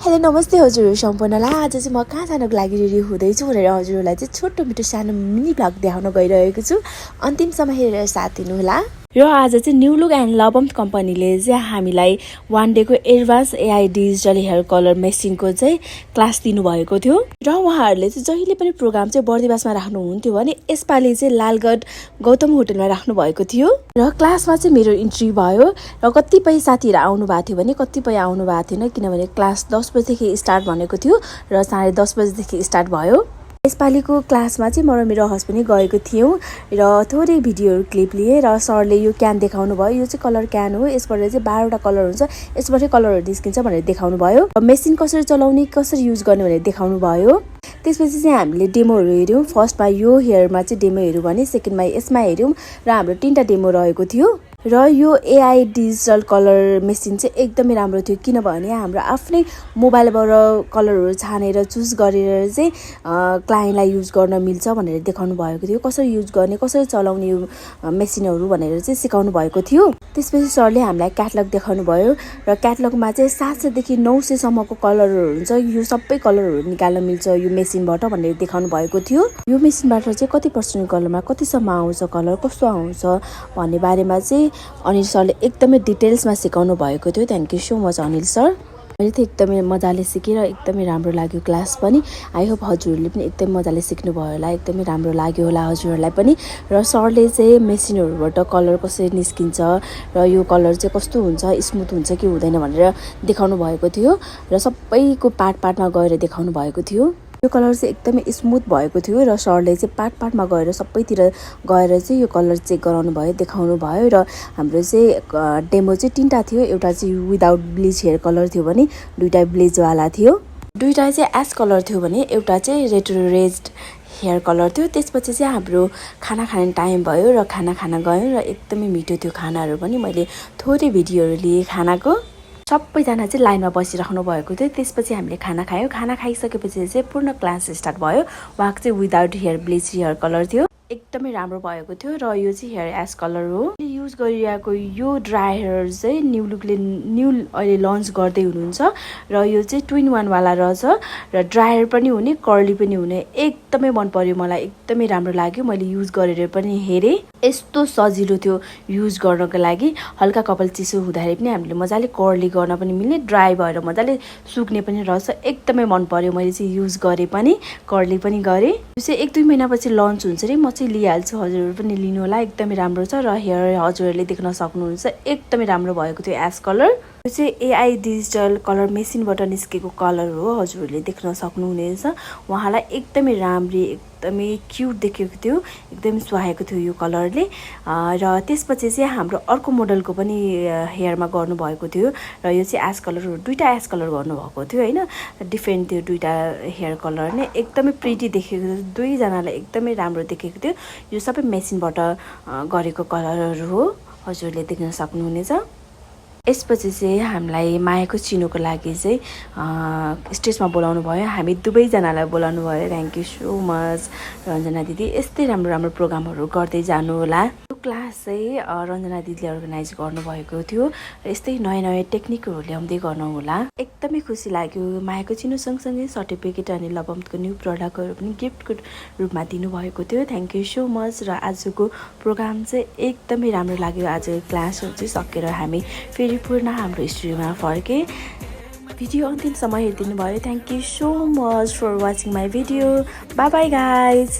Hello नमस्ते हजुर सम्पूर्णलाई आज चाहिँ म कहाँ जानको लागि रेडी हुँदैछु भनेर हजुरहरूलाई चाहिँ छोटो मिठो सानो मिनी भ्लग देखाउन गइरहेको छु। अन्तिमसम्म हेरेर साथ दिनुहोला। र आज चाहिँ न्यू लुक एन्ड लबम्स कम्पनीले चाहिँ हामीलाई वान डेको advance AI digital hair colour मेसिनको चाहिँ क्लास दिनुभएको थियो। र उहाँहरूले चाहिँ जहिले पनि प्रोग्राम चाहिँ बर्दिवासमा राख्नुहुन्थ्यो भने यसपालि चाहिँ लालगढ गौतम होटलमा राख्नु भएको थियो। र क्लासमा चाहिँ मेरो इन्ट्री भयो र कतिपय साथीहरू आउनु भएको थियो भने कतिपय आउनु भएको थिएन, किनभने क्लास 10 बजेदेखि स्टार्ट भनेको थियो र 10:30 बजेदेखि स्टार्ट भयो। यसपालिको क्लासमा चाहिँ म र मेरो हस्बेन्ड गएको थियौँ र थोरै भिडियोहरू क्लिप लिए र सरले यो क्यान देखाउनु भयो। यो चाहिँ कलर क्यान हो, यसबाट चाहिँ 12वटा कलर हुन्छ, यसबाटै कलरहरू निस्किन्छ भनेर देखाउनु भयो। मेसिन कसरी चलाउने कसरी युज गर्ने भनेर देखाउनु भयो। त्यसपछि चाहिँ हामीले डेमोहरू हेऱ्यौँ। फर्स्टमा यो हेयरमा चाहिँ डेमो हेऱ्यौँ भने सेकेन्डमा यसमा हेऱ्यौँ र हाम्रो 3टा डेमो रहेको थियो। र यो एआई डिजिटल कलर मेसिन चाहिँ एकदमै राम्रो थियो, किनभने हाम्रो आफ्नै मोबाइलबाट कलरहरू छानेर चुज गरेर चाहिँ क्लाइन्टलाई युज गर्न मिल्छ भनेर देखाउनु भएको थियो। कसरी युज गर्ने कसरी चलाउने यो मेसिनहरू भनेर चाहिँ सिकाउनु भएको थियो। त्यसपछि सरले हामीलाई क्याटलग देखाउनु भयो र क्याटलगमा चाहिँ 700 देखि 900 सम्मको कलरहरू हुन्छ, यो सबै कलरहरू निकाल्न मिल्छ यो मेसिनबाट भनेर देखाउनु भएको थियो। यो मेसिनबाट चाहिँ कति पर्सेन्ट कलरमा कतिसम्म आउँछ, कलर कस्तो आउँछ भन्ने बारेमा चाहिँ अनिल सरले एकदमै डिटेल्समा सिकाउनु भएको थियो। Thank you so much Anil sir. मैले त एकदमै मजाले सिकेर एकदमै राम्रो लाग्यो क्लास पनि। आई होप हजुरहरूले पनि एकदमै मजाले सिक्नुभयो होला, एकदमै राम्रो लाग्यो होला हजुरहरूलाई पनि। र सरले चाहिँ मेसिनहरूबाट कलर कसरी निस्किन्छ र यो कलर चाहिँ कस्तो हुन्छ, स्मुथ हुन्छ कि हुँदैन भनेर देखाउनु भएको थियो र सबैको पार्टमा गएर देखाउनु भएको थियो। यो कलर चाहिँ एकदमै स्मुथ भएको थियो र सरले चाहिँ पार्टमा गएर सबैतिर गएर चाहिँ यो कलर चेक गराउनु भयो, देखाउनु भयो। र हाम्रो चाहिँ डेमो चाहिँ 3टा थियो। एउटा चाहिँ विदाउट ब्लिच हेयर कलर थियो भने 2टा ब्लिचवाला थियो, 2टा चाहिँ एस कलर थियो भने एउटा चाहिँ रेट्रोरेज्ड हेयर कलर थियो। त्यसपछि चाहिँ हाम्रो खाना खाने टाइम भयो र खाना गयौँ र एकदमै मिठो थियो खानाहरू पनि। मैले थोरै भिडियोहरू लिएँ खानाको। सबैजना चाहिँ लाइनमा बसिराख्नु भएको थियो। त्यसपछि हामीले खाना खायौँ। खाना खाइसकेपछि चाहिँ पूर्ण क्लास स्टार्ट भयो। उहाँको चाहिँ without hair bleach hair colour थियो, एकदमै राम्रो भएको थियो। र यो चाहिँ हेयर एस कलर हो। युज गरिरहेको यो ड्राई हेयर चाहिँ न्यू लुकले अहिले लन्च गर्दै हुनुहुन्छ र यो चाहिँ 2-in-1 वाला रहेछ र ड्रायर पनि हुने कर्ली पनि हुने। एकदमै मन पर्यो मलाई, एकदमै राम्रो लाग्यो। मैले युज गरेर पनि हेरेँ, यस्तो सजिलो थियो युज गर्नको लागि। हल्का कपाल चिसो हुँदाखेरि पनि हामीले मजाले कर्ली गर्न पनि मिल्ने, ड्राई भएर मजाले सुक्ने पनि रहेछ। एकदमै मन पर्यो, मैले चाहिँ युज गरेँ पनि, कर्ली पनि गरेँ। यो चाहिँ 1-2 महिनापछि लन्च हुन्छ रे, म चाहिँ लिइहाल्छु, हजुरहरू पनि लिनु होला। एकदमै राम्रो छ र हेयर हजुरहरूले देख्न सक्नुहुन्छ एकदमै राम्रो भएको थियो एस कलर। यो चाहिँ एआई डिजिटल कलर मेसिनबाट निस्केको कलर हो, हजुरहरूले देख्न सक्नुहुनेछ। उहाँलाई एकदमै राम्री एकदमै क्युट देखेको थियो, एकदमै सुहाएको थियो यो कलरले। र त्यसपछि चाहिँ हाम्रो अर्को मोडलको पनि हेयरमा गर्नुभएको थियो र यो चाहिँ एस कलर हो। 2टा एस कलर गर्नुभएको थियो होइन, डिफ्रेन्ट थियो 2टा हेयर कलर नै। एकदमै प्रिटी देखेको थियो, दुईजनालाई एकदमै राम्रो देखेको थियो। यो सबै मेसिनबाट गरेको कलरहरू हो, हजुरले देख्न सक्नुहुनेछ। यसपछि चाहिँ हामीलाई मायाको चिनोको लागि चाहिँ स्टेजमा बोलाउनु भयो। हामी दुवैजनालाई बोलाउनु भयो। Thank you so much Ranjana दिदी। यस्तै राम्रो प्रोग्रामहरू गर्दै जानु होला। यो क्लास चाहिँ रञ्जना दिदीले अर्गनाइज गर्नुभएको थियो र यस्तै नयाँ टेक्निकहरू ल्याउँदै गर्नु होला। एकदमै खुसी लाग्यो। मायाको चिनो सँगसँगै सर्टिफिकेट अनि लबम्सको न्यू प्रडक्टहरू पनि गिफ्टको रूपमा दिनुभएको थियो। Thank you so much. र आजको प्रोग्राम चाहिँ एकदमै राम्रो लाग्यो। आज क्लासहरू चाहिँ सकेर हामी फेरि पूर्ण हाम्रो स्टुडियोमा फर्केँ। भिडियो अन्तिमसम्म हेरिदिनु भयो। Thank you so much for watching my video. Bye bye guys.